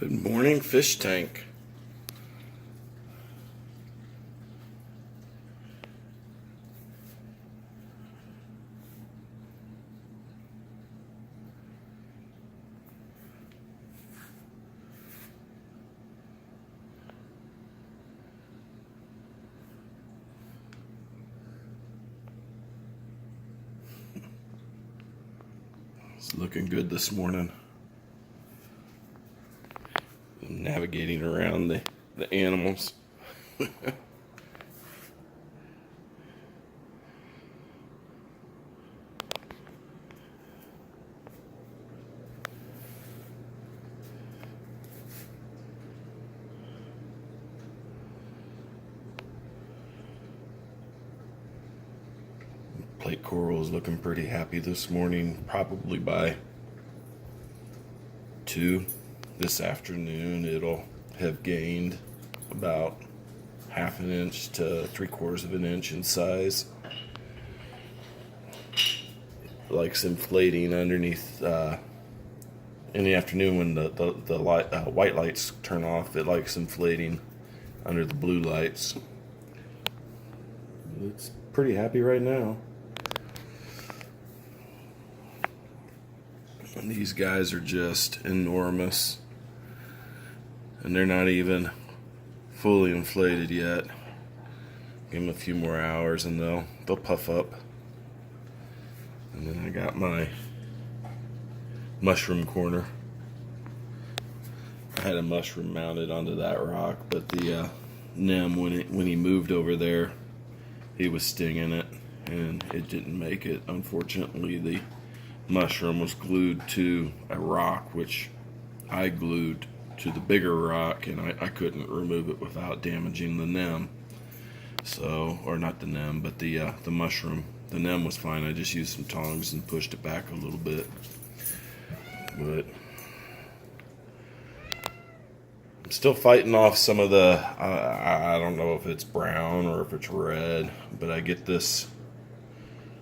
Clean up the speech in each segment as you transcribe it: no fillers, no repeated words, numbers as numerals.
Good morning, fish tank. It's looking good this morning. I'm navigating around the animals. Plate coral is looking pretty happy this morning, probably by 2 this afternoon. It'll have gained about half an inch to 3/4 of an inch in size. It likes inflating underneath in the afternoon when the light, white lights turn off. It likes inflating under the blue lights. It's pretty happy right now. And these guys are just enormous, and they're not even fully inflated yet. Give them a few more hours and they'll puff up. And then I got my mushroom corner. I had a mushroom mounted onto that rock, but the nem, when he moved over there, he was stinging it, and it didn't make it. Unfortunately, the mushroom was glued to a rock, which I glued to the bigger rock, and I couldn't remove it without damaging the nem. So, or not the nem, but the mushroom. The nem was fine. I just used some tongs and pushed it back a little bit. But I'm still fighting off some of the, I don't know if it's brown or if it's red, but I get this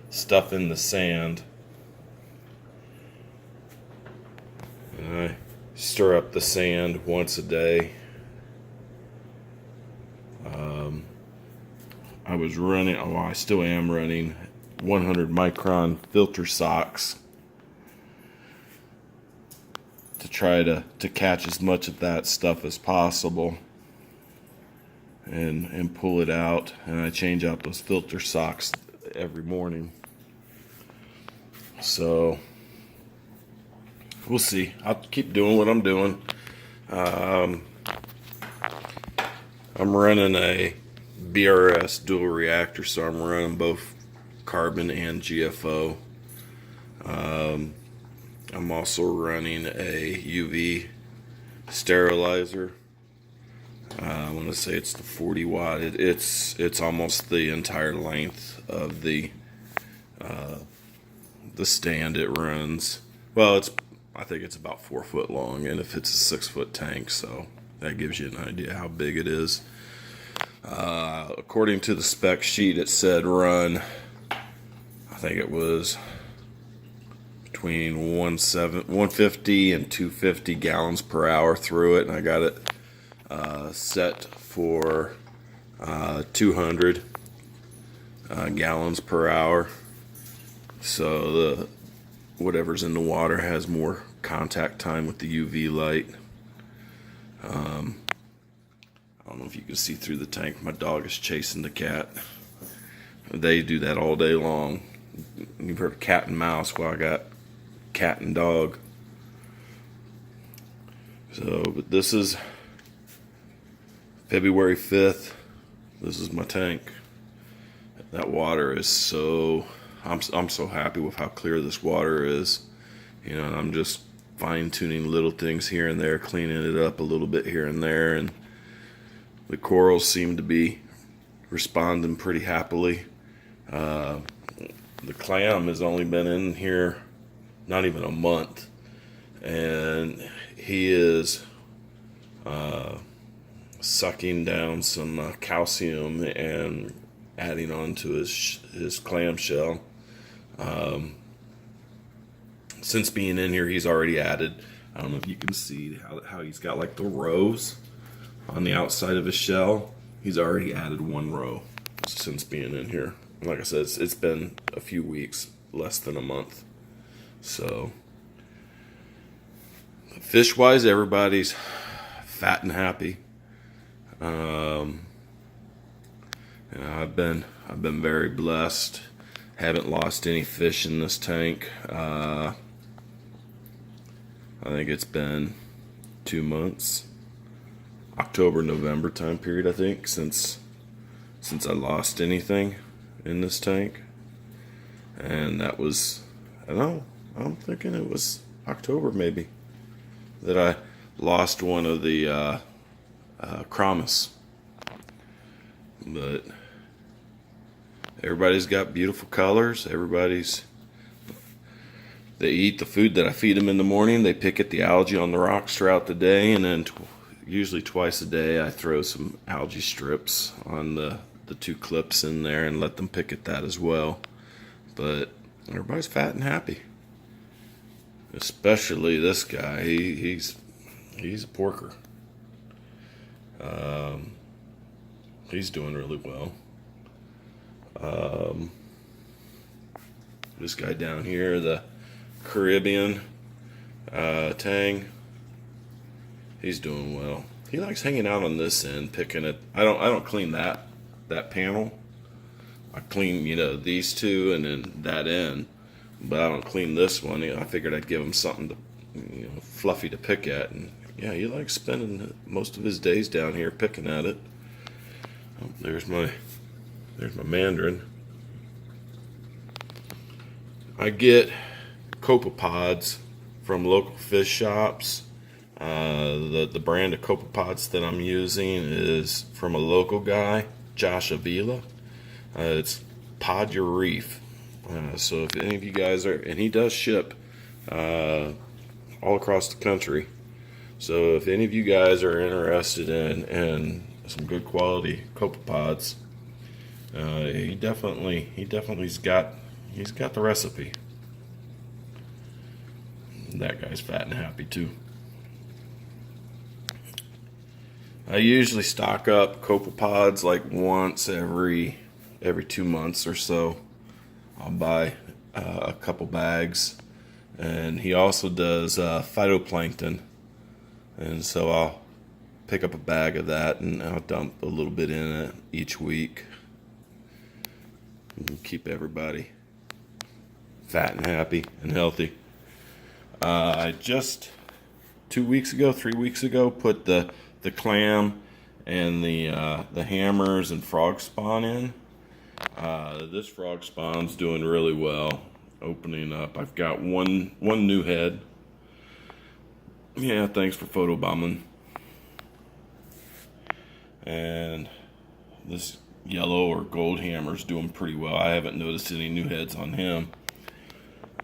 stuff in the sand. And I stir up the sand once a day. I was running, I still am running 100 micron filter socks to try to catch as much of that stuff as possible and pull it out. And I change out those filter socks every morning. So we'll see. I'll keep doing what I'm doing. I'm running a BRS dual reactor, so I'm running both carbon and GFO. I'm also running a UV sterilizer. I want to say it's the 40 watt. It's almost the entire length of the stand it runs. Well, I think it's about 4 foot long, and if it's a 6 foot tank, so that gives you an idea how big it is. According to the spec sheet, it said run, I think it was between 150 and 250 gallons per hour through it, and I got it set for 200 gallons per hour. So whatever's in the water has more contact time with the UV light. I don't know if you can see through the tank. My dog is chasing the cat. They do that all day long. You've heard of cat and mouse. Well, I got cat and dog. So, but this is February 5th. This is my tank. That water is so... I'm so happy with how clear this water is. You know, and I'm just fine-tuning little things here and there, cleaning it up a little bit here and there, and the corals seem to be responding pretty happily. The clam has only been in here not even a month, and he is sucking down some calcium and adding on to his clamshell. Since being in here, he's already added I don't know if you can see how he's got like the rows on the outside of his shell. He's already added one row since being in here. Like I said, it's been a few weeks, less than a month. So, fish-wise, everybody's fat and happy. I've been very blessed. Haven't lost any fish in this tank. I think it's been 2 months, October, November time period, I think, since I lost anything in this tank. And that was, I don't know, I'm thinking it was October maybe that I lost one of the Kramis. But everybody's got beautiful colors. They eat the food that I feed them in the morning. They pick at the algae on the rocks throughout the day, and then usually twice a day I throw some algae strips on the 2 clips in there and let them pick at that as well. But everybody's fat and happy. Especially this guy. He's a porker. He's doing really well. This guy down here, the Caribbean Tang, he's doing well. He likes hanging out on this end, picking it. I don't clean that panel. I clean, these 2 and then that end, but I don't clean this one. I figured I'd give him something to, fluffy to pick at, and yeah, he likes spending most of his days down here picking at it. Oh, there's my mandarin. I get copepods from local fish shops. The brand of copepods that I'm using is from a local guy, Josh Avila. It's Pod Your Reef. So if any of you guys are, and he does ship all across the country. So if any of you guys are interested in some good quality copepods, he's got the recipe. That guy's fat and happy too. I usually stock up copepods like once every 2 months or so. I'll buy a couple bags, and he also does phytoplankton, and so I'll pick up a bag of that and I'll dump a little bit in it each week and keep everybody fat and happy and healthy. I just 3 weeks ago put the clam and the hammers and frog spawn in. This frog spawn's doing really well, opening up. I've got one new head. Yeah, thanks for photobombing. And this yellow or gold hammer's doing pretty well. I haven't noticed any new heads on him.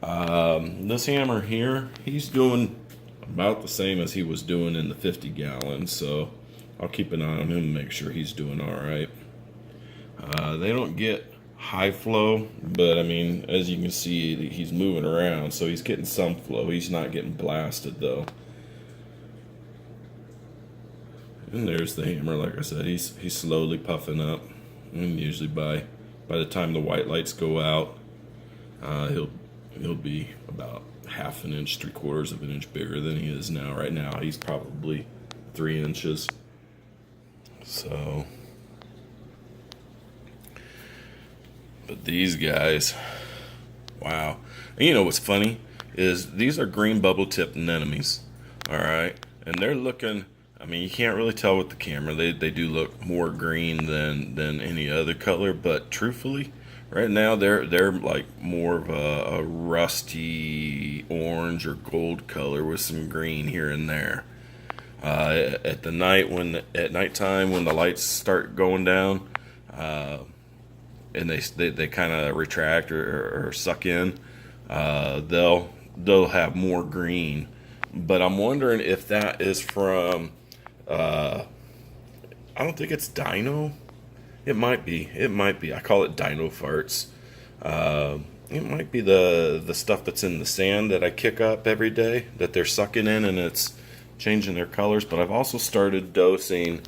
This hammer here, he's doing about the same as he was doing in the 50 gallons, so I'll keep an eye on him and make sure he's doing alright. They don't get high flow, but I mean, as you can see, he's moving around, so he's getting some flow. He's not getting blasted though. And there's the hammer. Like I said, he's slowly puffing up, and usually by the time the white lights go out, he'll be about half an inch, 3/4 of an inch bigger than he is now. Right now, he's probably 3 inches. So, but these guys, wow. And you know what's funny is these are green bubble tip anemones, all right, and they're looking. I mean, you can't really tell with the camera. They do look more green than any other color, but truthfully, right now they're like more of a rusty orange or gold color with some green here and there. At nighttime when the lights start going down, and they kind of retract or suck in, they'll have more green. But I'm wondering if that is from. I don't think it's dino. It might be. I call it dino farts. it might be the stuff that's in the sand that I kick up every day that they're sucking in, and it's changing their colors. But I've also started dosing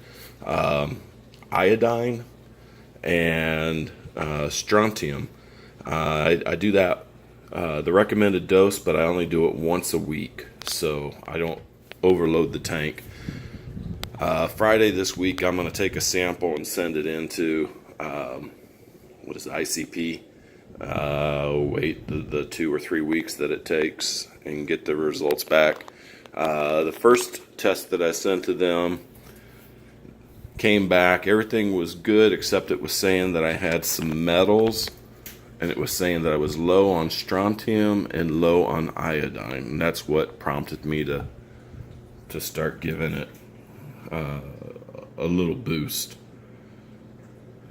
iodine and strontium. I do that the recommended dose, but I only do it once a week, so I don't overload the tank. Friday this week, I'm going to take a sample and send it into what is it, ICP. Wait the 2 or 3 weeks that it takes and get the results back. The first test that I sent to them came back. Everything was good except it was saying that I had some metals, and it was saying that I was low on strontium and low on iodine, and that's what prompted me to start giving it a little boost.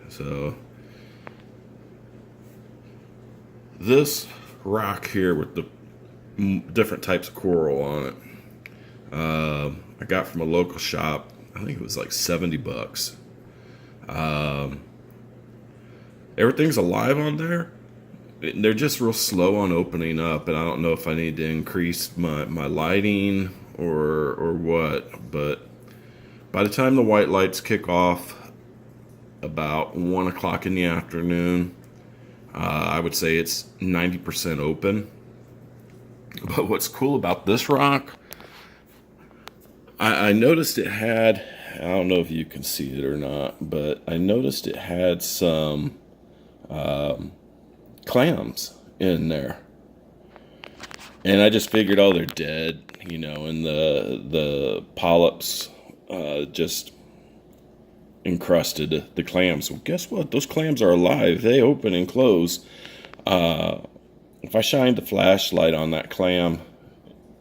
So this rock here with the different types of coral on it, I got from a local shop. I think it was like $70. Everything's alive on there. They're just real slow on opening up, and I don't know if I need to increase my lighting or what. But by the time the white lights kick off about 1 o'clock in the afternoon, I would say it's 90% open. But what's cool about this rock, I noticed it had, I don't know if you can see it or not, but I noticed it had some clams in there. And I just figured, oh, they're dead, and the polyps just encrusted the clams. Well, guess what? Those clams are alive. They open and close. If I shined the flashlight on that clam,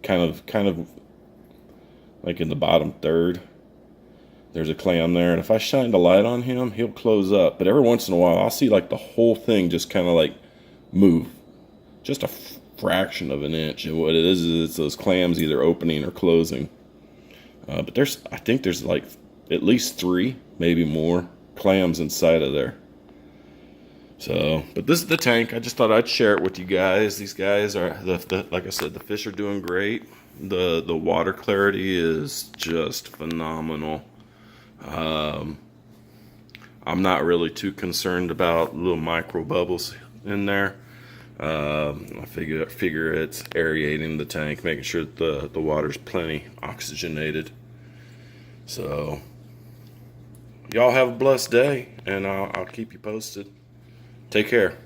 kind of like in the bottom third, there's a clam there, and if I shine the light on him, he'll close up. But every once in a while, I'll see like the whole thing just kind of like move, just a fraction of an inch. And what it is it's those clams either opening or closing. But I think there's like at least 3, maybe more clams inside of there. So, but this is the tank. I just thought I'd share it with you guys. These guys are, like I said, the fish are doing great. The water clarity is just phenomenal. I'm not really too concerned about little micro bubbles in there. I figure it's aerating the tank, making sure that the water's plenty oxygenated. So, y'all have a blessed day, and I'll keep you posted. Take care.